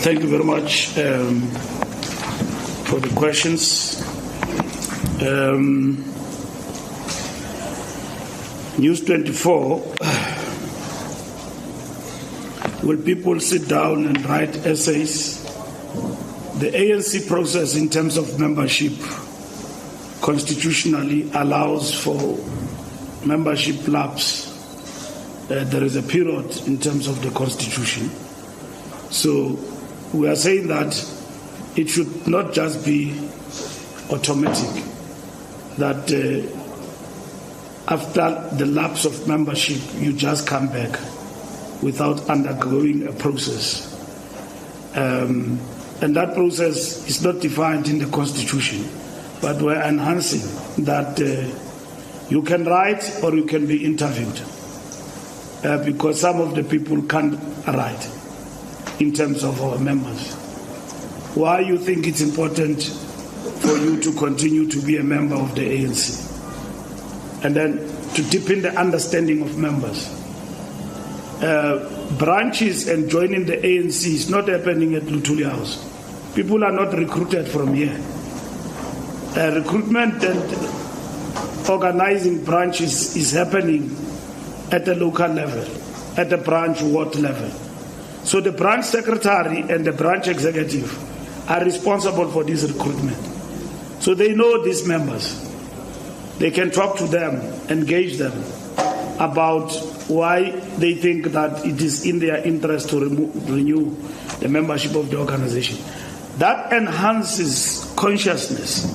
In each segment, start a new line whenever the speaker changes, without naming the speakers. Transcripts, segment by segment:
Thank you very much for the questions. News 24, will people sit down and write essays? The ANC process in terms of membership constitutionally allows for membership lapse. There is a period in terms of the constitution. So we are saying that it should not just be automatic, that after the lapse of membership, you just come back without undergoing a process. And that process is not defined in the Constitution, but we're enhancing that you can write or you can be interviewed, because some of the people can't write in terms of our members. Why you think it's important for you to continue to be a member of the ANC? And then to deepen the understanding of members. Branches and joining the ANC is not happening at Luthuli House. People are not recruited from here. Recruitment and organizing branches is happening at the local level, at the branch ward level. So the branch secretary and the branch executive are responsible for this recruitment. So they know these members. They can talk to them, engage them about why they think that it is in their interest to renew the membership of the organization. That enhances consciousness.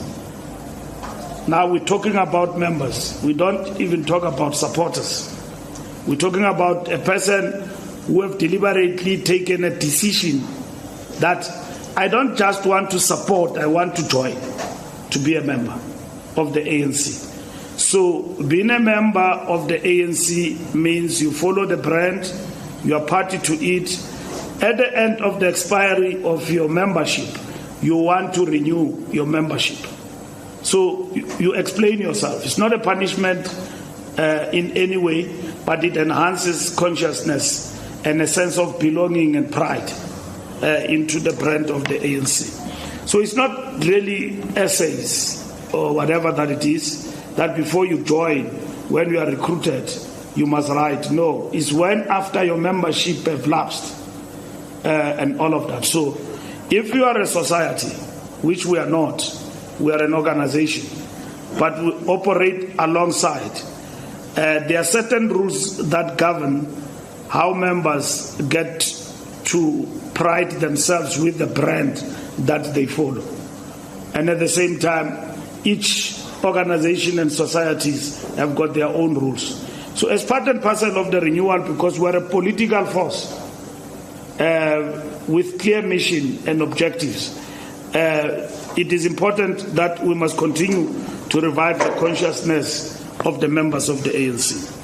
Now we're talking about members. We don't even talk about supporters. We're talking about a person who have deliberately taken a decision that I don't just want to support, I want to join, to be a member of the ANC. So being a member of the ANC means you follow the brand, you are party to it. At the end of the expiry of your membership, you want to renew your membership. So you explain yourself. It's not a punishment in any way, but it enhances consciousness and a sense of belonging and pride into the brand of the ANC. So it's not really essays or whatever that it is, that before you join, when you are recruited, you must write. No, it's when after your membership have lapsed and all of that. So if you are a society, which we are not, we are an organization, but we operate alongside, there are certain rules that govern how members get to pride themselves with the brand that they follow. And at the same time, each organization and societies have got their own rules. So as part and parcel of the renewal, because we're a political force with clear mission and objectives, it is important that we must continue to revive the consciousness of the members of the ANC.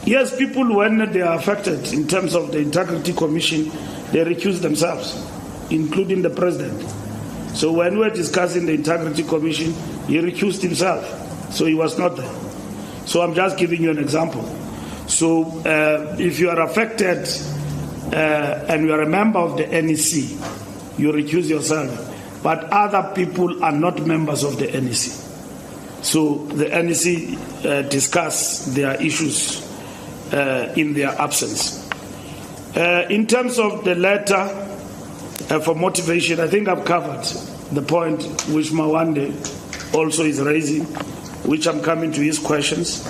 Yes, people, when they are affected in terms of the Integrity Commission, they recuse themselves, including the President. So when we were discussing the Integrity Commission, he recused himself, so he was not there. So I'm just giving you an example. So if you are affected and you are a member of the NEC, you recuse yourself, but other people are not members of the NEC. So the NEC discuss their issues in their absence. In terms of the letter for motivation, I think I've covered the point which Mawande also is raising, which I'm coming to his questions.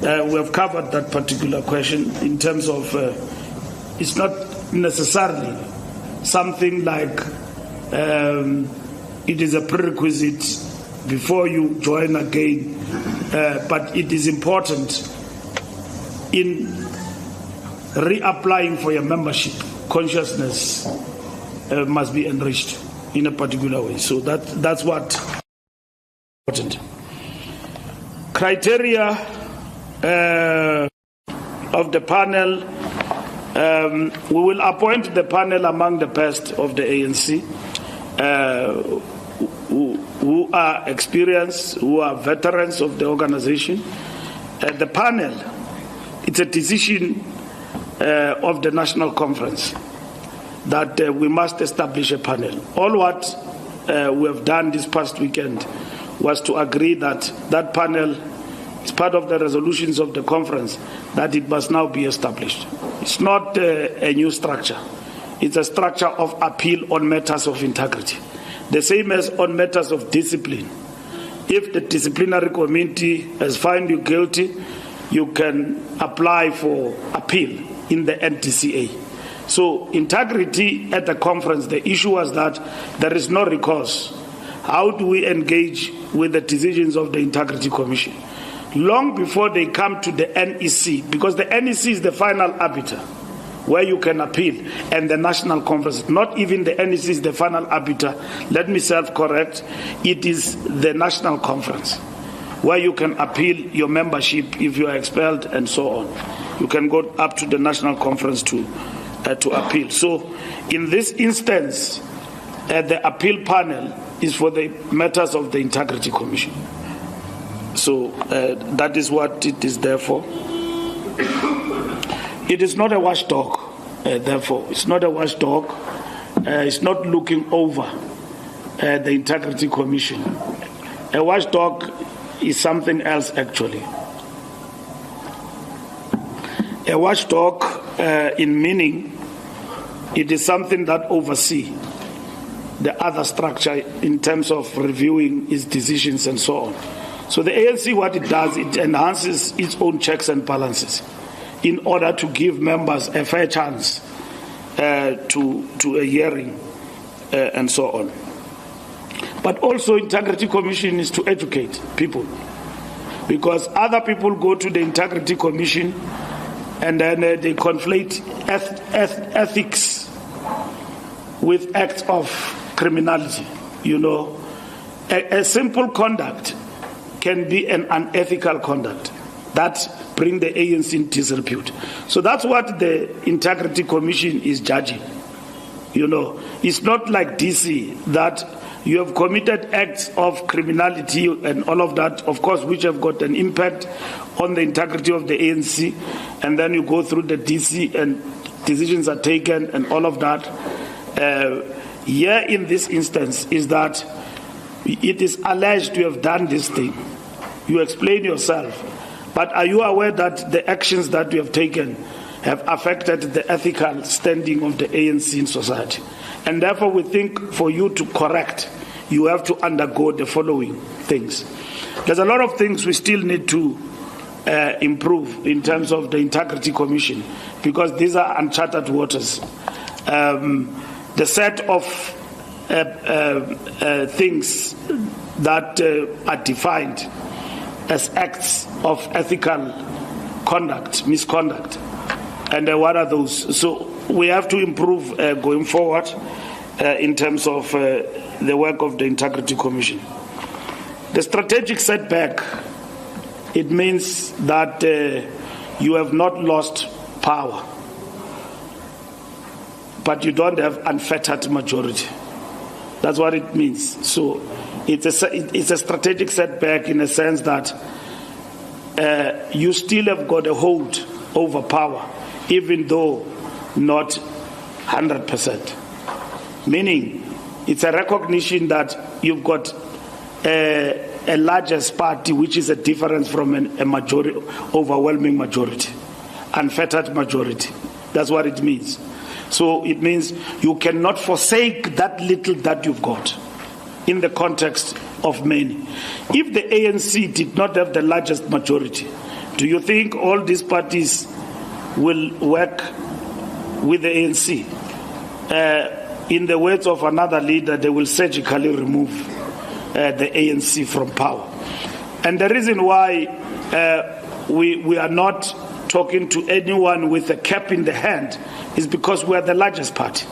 We have covered that particular question in terms of it's not necessarily something like it is a prerequisite before you join again, but it is important in reapplying for your membership. Consciousness must be enriched in a particular way. So that's what important. Criteria of the panel. We will appoint the panel among the best of the ANC, who are experienced, who are veterans of the organization. The panel, it's a decision of the National Conference that we must establish a panel. All what we have done this past weekend was to agree that that panel is part of the resolutions of the conference, that it must now be established. It's not a new structure. It's a structure of appeal on matters of integrity. The same as on matters of discipline. If the disciplinary committee has found you guilty, you can apply for appeal in the NTCA. So integrity at the conference, the issue was that there is no recourse. How do we engage with the decisions of the Integrity Commission? Long before they come to the NEC, because the NEC is the final arbiter where you can appeal, and the National Conference, not even the NEC is the final arbiter. Let me self-correct. It is the National Conference where you can appeal your membership if you are expelled and so on. You can go up to the National Conference to appeal. So in this instance, the appeal panel is for the matters of the Integrity Commission. So that is what it is there for. It is not a watchdog, therefore. It's not a watchdog. It's not looking over the Integrity Commission. A watchdog is something else, actually. A watchdog, in meaning, it is something that oversees the other structure in terms of reviewing its decisions and so on. So the ANC, what it does, it enhances its own checks and balances in order to give members a fair chance to a hearing and so on. But also Integrity Commission is to educate people, because other people go to the Integrity Commission and then they conflate ethics with acts of criminality. You know, a simple conduct can be an unethical conduct that bring the ANC in disrepute. So that's what the Integrity Commission is judging. You know, it's not like DC that you have committed acts of criminality and all of that, of course, which have got an impact on the integrity of the ANC, and then you go through the DC and decisions are taken and all of that. Here in this instance is that it is alleged you have done this thing. You explain yourself, but are you aware that the actions that you have taken have affected the ethical standing of the ANC in society? And therefore we think for you to correct, you have to undergo the following things. There's a lot of things we still need to improve in terms of the Integrity Commission, because these are uncharted waters. The set of things that are defined as acts of ethical conduct, misconduct, and what are those? So we have to improve going forward in terms of the work of the Integrity Commission. The strategic setback, it means that you have not lost power, but you don't have unfettered majority. That's what it means. So it's a strategic setback in a sense that you still have got a hold over power, even though not 100%. Meaning, it's a recognition that you've got a largest party, which is a difference from a majority, overwhelming majority, unfettered majority. That's what it means. So it means you cannot forsake that little that you've got in the context of many. If the ANC did not have the largest majority, do you think all these parties will work with the ANC? In the words of another leader, they will surgically remove the ANC from power. And the reason why we are not talking to anyone with a cap in the hand is because we are the largest party.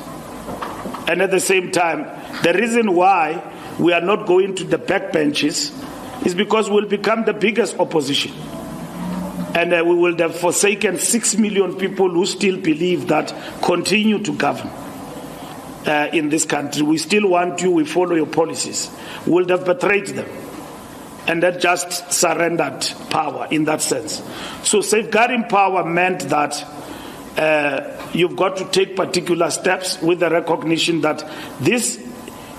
And at the same time, the reason why we are not going to the backbenches is because we'll become the biggest opposition. And we will have forsaken 6 million people who still believe that continue to govern in this country. We still want you, we follow your policies. We will have betrayed them. And that just surrendered power in that sense. So safeguarding power meant that you've got to take particular steps with the recognition that this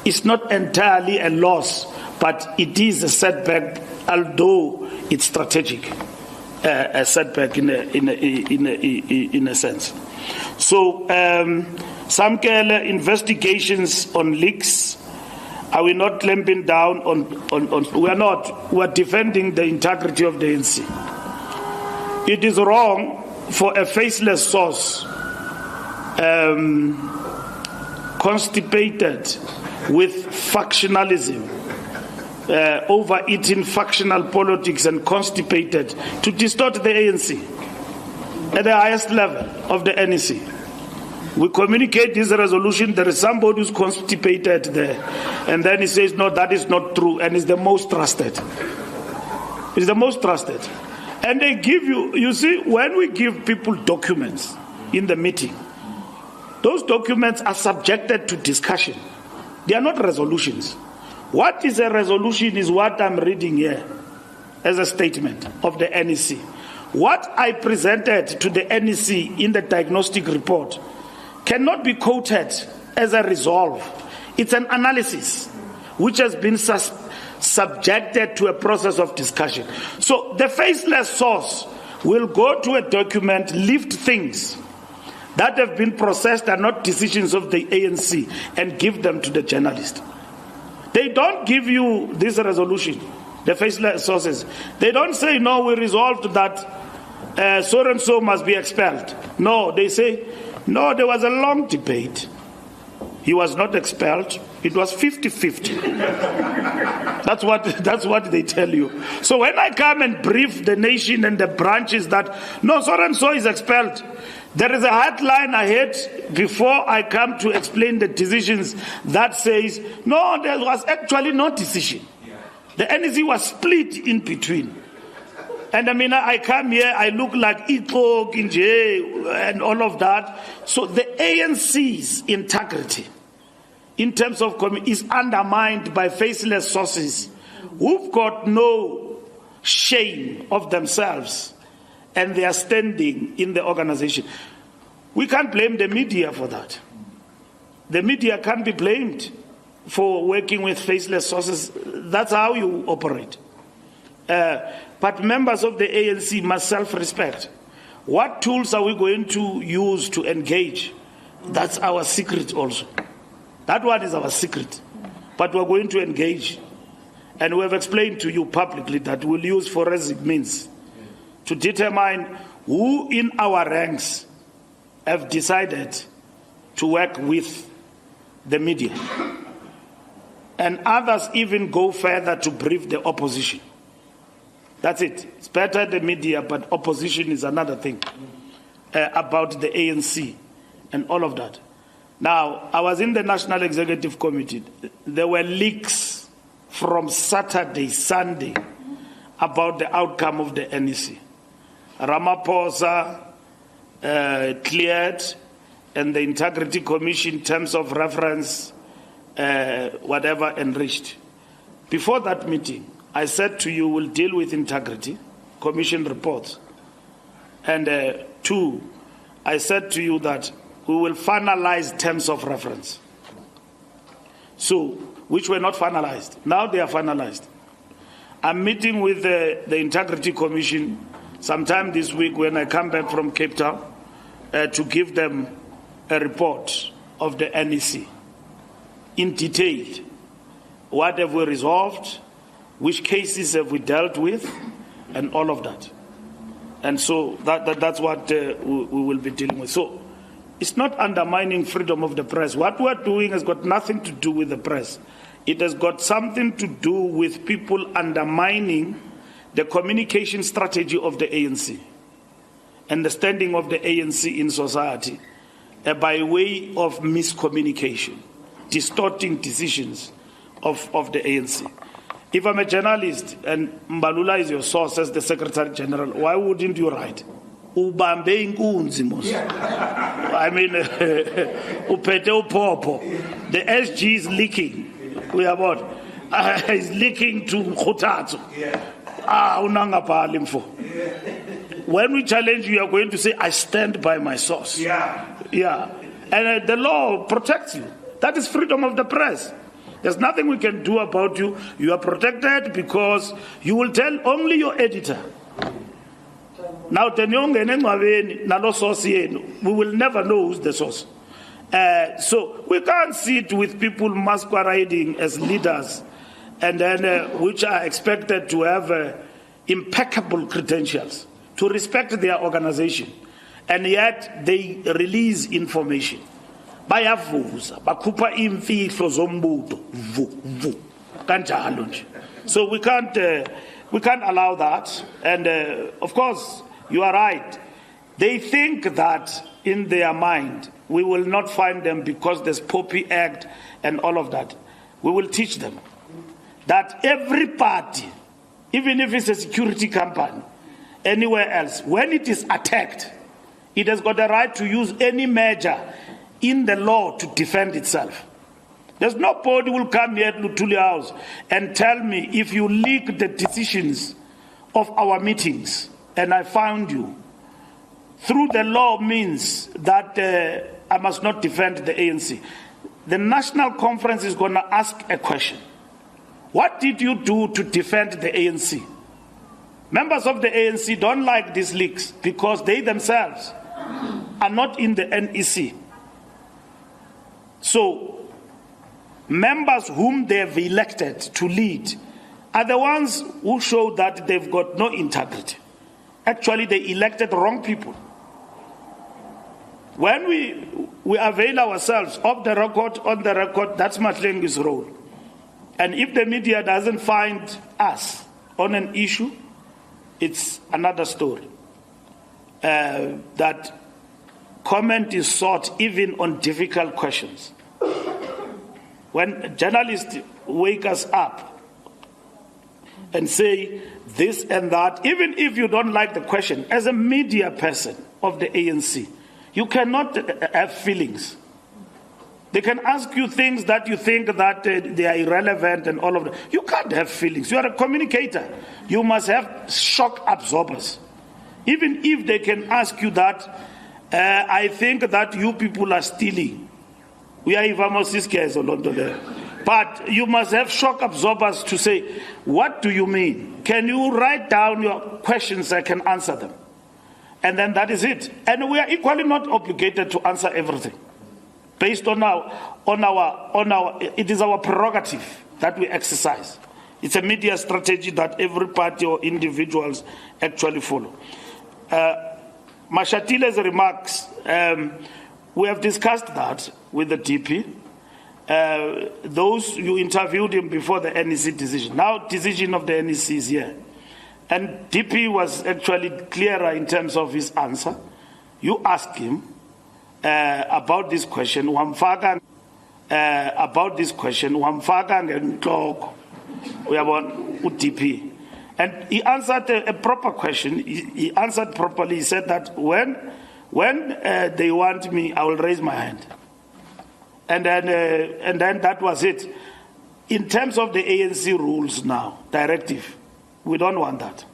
is not entirely a loss, but it is a setback, although it's strategic, a setback in a sense. So, Samkele, investigations on leaks. Are we not clamping down on we are not. We are defending the integrity of the ANC. It is wrong for a faceless source constipated with factionalism, overeating factional politics and constipated to distort the ANC at the highest level of the NEC. We communicate this resolution, there is somebody who's constipated there, and then he says, no, that is not true, and is the most trusted. It's the most trusted. And they give you see, when we give people documents in the meeting, those documents are subjected to discussion. They are not resolutions. What is a resolution is what I'm reading here as a statement of the NEC. What I presented to the NEC in the diagnostic report cannot be quoted as a resolve. It's an analysis which has been subjected to a process of discussion. So the faceless source will go to a document, lift things that have been processed and not decisions of the ANC and give them to the journalist. They don't give you this resolution, the faceless sources. They don't say, no, we resolved that so-and-so must be expelled. No, they say, no, there was a long debate. He was not expelled. It was 50-50. That's what they tell you. So when I come and brief the nation and the branches that, no, so-and-so is expelled, there is a headline ahead before I come to explain the decisions that says, no, there was actually no decision. The NEC was split in between. And I mean, I come here, I look like Ito, Kinje, and all of that. So the ANC's integrity in terms of is undermined by faceless sources who've got no shame of themselves and their standing in the organization. We can't blame the media for that. The media can't be blamed for working with faceless sources. That's how you operate. But members of the ANC must self-respect. What tools are we going to use to engage? That's our secret also. That one is our secret. But we're going to engage. And we have explained to you publicly that we'll use forensic means to determine who in our ranks have decided to work with the media. And others even go further to brief the opposition. That's it. It's better the media, but opposition is another thing about the ANC and all of that. Now, I was in the National Executive Committee. There were leaks from Saturday, Sunday, about the outcome of the NEC. Ramaphosa cleared, and the Integrity Commission, terms of reference, whatever, enriched. Before that meeting, I said to you, we'll deal with integrity, commission reports. And two, I said to you that we will finalize terms of reference. So, which were not finalized. Now they are finalized. I'm meeting with the Integrity Commission sometime this week when I come back from Cape Town to give them a report of the NEC in detail. What have we resolved? Which cases have we dealt with? And all of that. And so that's what we will be dealing with. So it's not undermining freedom of the press. What we're doing has got nothing to do with the press. It has got something to do with people undermining the communication strategy of the ANC and the standing of the ANC in society by way of miscommunication, distorting decisions of the ANC. If I'm a journalist and Mbalula is your source as the Secretary-General, why wouldn't you write? I mean, the SG is leaking. We are what? Is leaking to Khotatso. when we challenge you are going to say, I stand by my source. Yeah. And the law protects you. That is freedom of the press. There's nothing we can do about you. You are protected because you will tell only your editor. Now, we will never know who's the source. So we can't sit with people masquerading as leaders and then which are expected to have impeccable credentials, to respect their organization, and yet they release information. Bayavuza, bakupa imfihlo zombuto, kanjalo nje. So we can't allow that. And of course, you are right. They think that in their mind we will not find them because there's Poppy Act and all of that. We will teach them that every party, even if it's a security company, anywhere else, when it is attacked, it has got the right to use any measure in the law to defend itself. There's nobody who will come here to Lutuli House and tell me, if you leak the decisions of our meetings and I found you, through the law means that I must not defend the ANC. The National Conference is going to ask a question. What did you do to defend the ANC? Members of the ANC don't like these leaks because they themselves are not in the NEC. So, members whom they have elected to lead are the ones who show that they've got no integrity. Actually, they elected wrong people. When we avail ourselves of the record, on the record, that's Matlengi's role. And if the media doesn't find us on an issue, it's another story. That comment is sought even on difficult questions. When journalists wake us up and say this and that, even if you don't like the question, as a media person of the ANC, you cannot have feelings. They can ask you things that you think that they are irrelevant and all of that. You can't have feelings. You are a communicator. You must have shock absorbers. Even if they can ask you that, I think that you people are stealing. We are but you must have shock absorbers to say, what do you mean? Can you write down your questions? I can answer them. And then that is it. And we are equally not obligated to answer everything. Based on our, it is our prerogative that we exercise. It's a media strategy that every party or individuals actually follow. Mashatile's remarks, we have discussed that with the DP. Those, you interviewed him before the NEC decision. Now, decision of the NEC is here. And DP was actually clearer in terms of his answer. You asked him about this question, about this question, DP. And he answered a proper question. He answered properly. He said that when they want me, I will raise my hand. And then that was it. In terms of the ANC rules now, directive, we don't want that.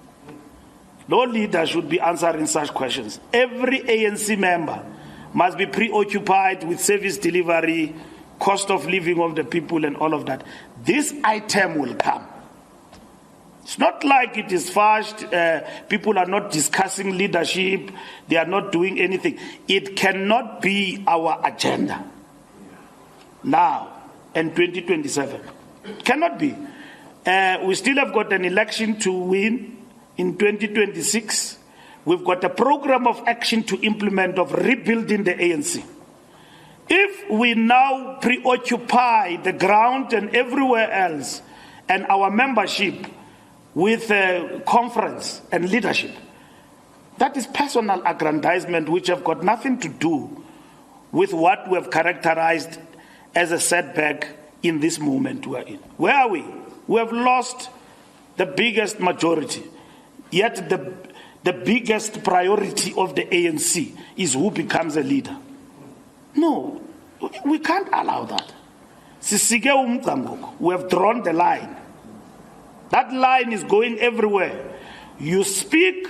No leader should be answering such questions. Every ANC member must be preoccupied with service delivery, cost of living of the people and all of that. This item will come. It's not like it is fast, people are not discussing leadership, they are not doing anything. It cannot be our agenda now in 2027. It cannot be. We still have got an election to win in 2026. We've got a program of action to implement of rebuilding the ANC. If we now preoccupy the ground and everywhere else and our membership with conference and leadership, that is personal aggrandizement which have got nothing to do with what we have characterized as a setback in this moment we are in. Where are we? We have lost the biggest majority, yet the biggest priority of the ANC is who becomes a leader. No, we can't allow that. We have drawn the line. That line is going everywhere. You speak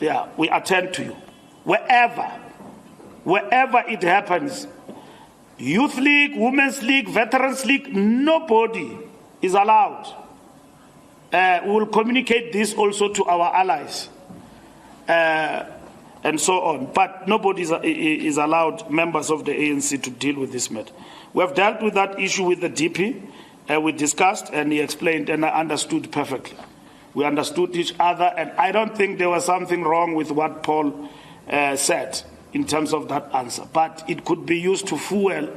Yeah, we attend to you. Wherever it happens, Youth League, Women's League, Veterans League, nobody is allowed. We will communicate this also to our allies and so on. But nobody is allowed, members of the ANC, to deal with this matter. We have dealt with that issue with the DP. We discussed and he explained and I understood perfectly. We understood each other and I don't think there was something wrong with what Paul said in terms of that answer. But it could be used to fuel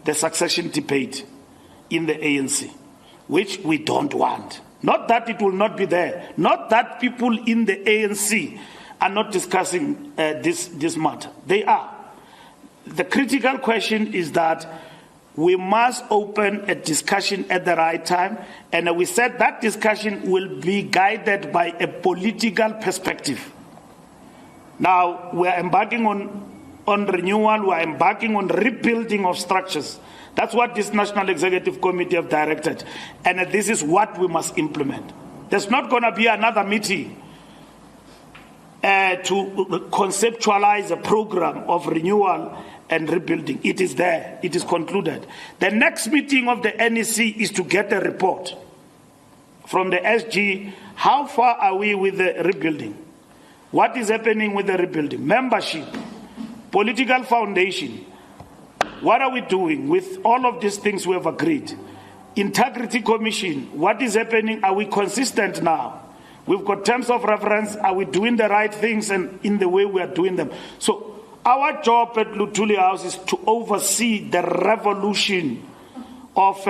the succession debate in the ANC, which we don't want. Not that it will not be there. Not that people in the ANC are not discussing this matter. They are. The critical question is that we must open a discussion at the right time, and we said that discussion will be guided by a political perspective. Now, we are embarking on renewal, we are embarking on rebuilding of structures. That's what this National Executive Committee have directed, and this is what we must implement. There's not going to be another meeting to conceptualize a program of renewal and rebuilding. It is there. It is concluded. The next meeting of the NEC is to get a report from the SG. How far are we with the rebuilding? What is happening with the rebuilding? Membership, political foundation. What are we doing with all of these things we have agreed? Integrity Commission. What is happening? Are we consistent now? We've got terms of reference. Are we doing the right things and in the way we are doing them? So our job at Luthuli House is to oversee the revolution of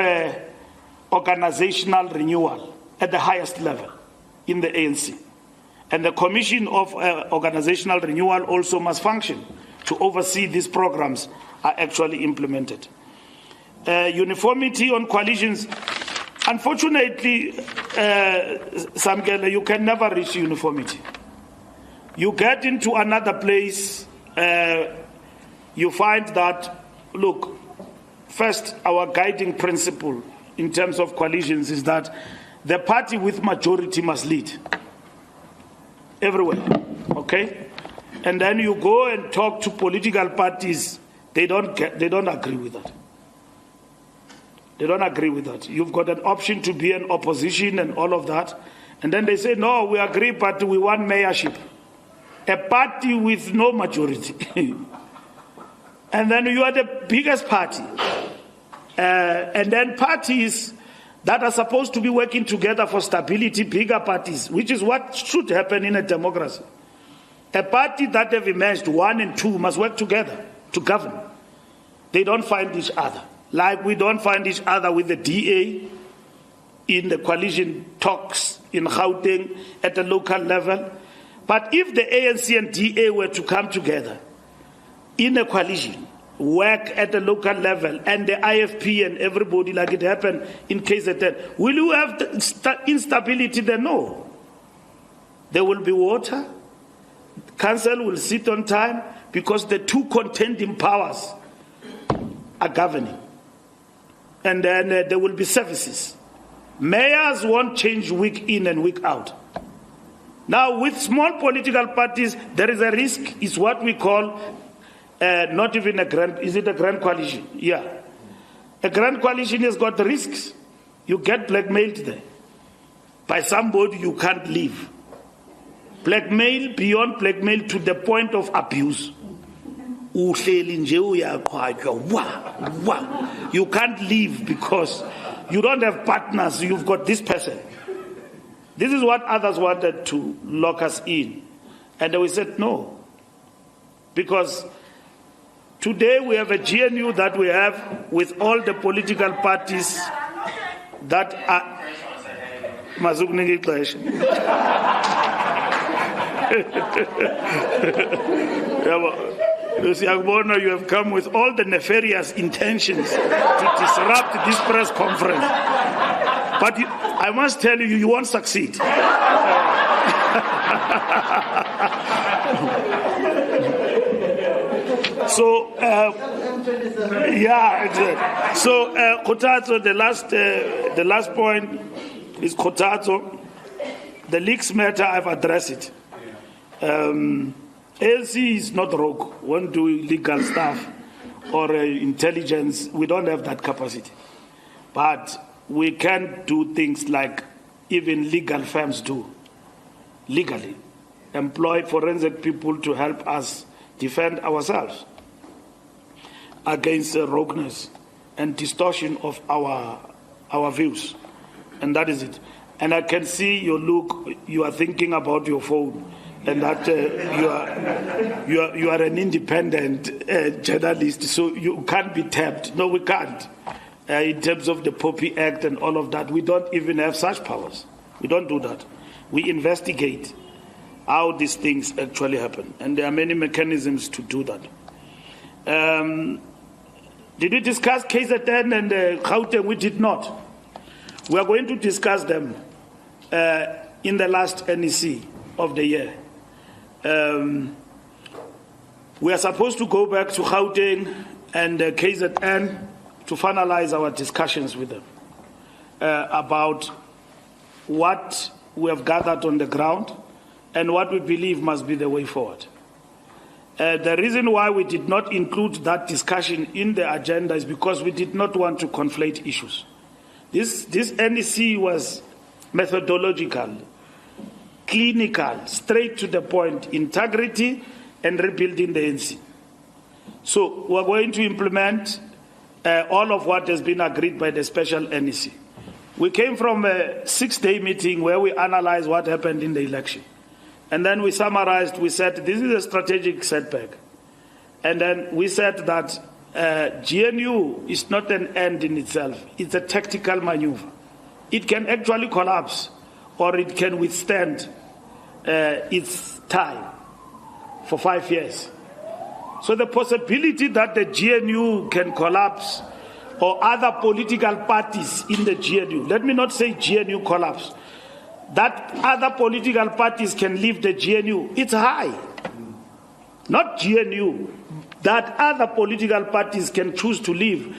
organizational renewal at the highest level in the ANC. And the Commission of Organizational Renewal also must function to oversee these programs are actually implemented. Uniformity on coalitions. Unfortunately, Samkele, you can never reach uniformity. You get into another place, you find that, look, first, our guiding principle in terms of coalitions is that the party with majority must lead everywhere, okay? And then you go and talk to political parties, they don't agree with that. They don't agree with that. You've got an option to be an opposition and all of that. And then they say, no, we agree, but we want mayorship. A party with no majority. And then you are the biggest party. And then parties that are supposed to be working together for stability, bigger parties, which is what should happen in a democracy. A party that have emerged, 1 and 2, must work together to govern. They don't find each other. Like we don't find each other with the DA in the coalition talks in Gauteng at the local level. But if the ANC and DA were to come together in a coalition, work at the local level, and the IFP and everybody, like it happened in KZN, will you have the instability there? No. There will be water. Council will sit on time because the two contending powers are governing. And then there will be services. Mayors won't change week in and week out. Now, with small political parties, there is a risk. It's what we call not even a grand, is it a grand coalition? Yeah. A grand coalition has got risks. You get blackmailed there by somebody you can't leave. Blackmail beyond blackmail to the point of abuse. You can't leave because you don't have partners, you've got this person. This is what others wanted to lock us in. And we said no. Because today we have a GNU that we have with all the political parties that are... You see, Agbona, you have come with all the nefarious intentions to disrupt this press conference. But I must tell you, you won't succeed. So, yeah, exactly. So, Kotato, the last point is Kotato. the leaks matter, I've addressed it. ANC is not rogue. Won't do illegal stuff or intelligence. We don't have that capacity. But we can do things like even legal firms do, legally. Employ forensic people to help us defend ourselves against rogueness and distortion of our views. And that is it. And I can see your look, you are thinking about your phone, and that you are an independent journalist, so you can't be tapped. No, we can't. In terms of the Poppy Act and all of that, we don't even have such powers. We don't do that. We investigate how these things actually happen, and there are many mechanisms to do that. Did we discuss KZN and Gauteng? We did not. We are going to discuss them in the last NEC of the year. We are supposed to go back to Gauteng and KZN to finalize our discussions with them about what we have gathered on the ground and what we believe must be the way forward. The reason why we did not include that discussion in the agenda is because we did not want to conflate issues. This NEC was methodological, clinical, straight to the point, integrity and rebuilding the ANC. So we're going to implement all of what has been agreed by the special NEC. We came from a 6-day meeting where we analyzed what happened in the election. And then we summarized, we said, this is a strategic setback. And then we said that GNU is not an end in itself. It's a tactical maneuver. It can actually collapse, or it can withstand its time for 5 years. So the possibility that the GNU can collapse, or other political parties in the GNU, let me not say GNU collapse, that other political parties can leave the GNU, it's high. Not GNU, that other political parties can choose to leave,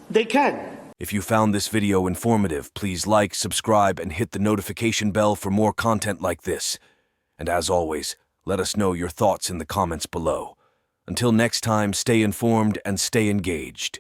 they can.
If you found this video informative, please like, subscribe, and hit the notification bell for more content like this. And as always, let us know your thoughts in the comments below. Until next time, stay informed and stay engaged.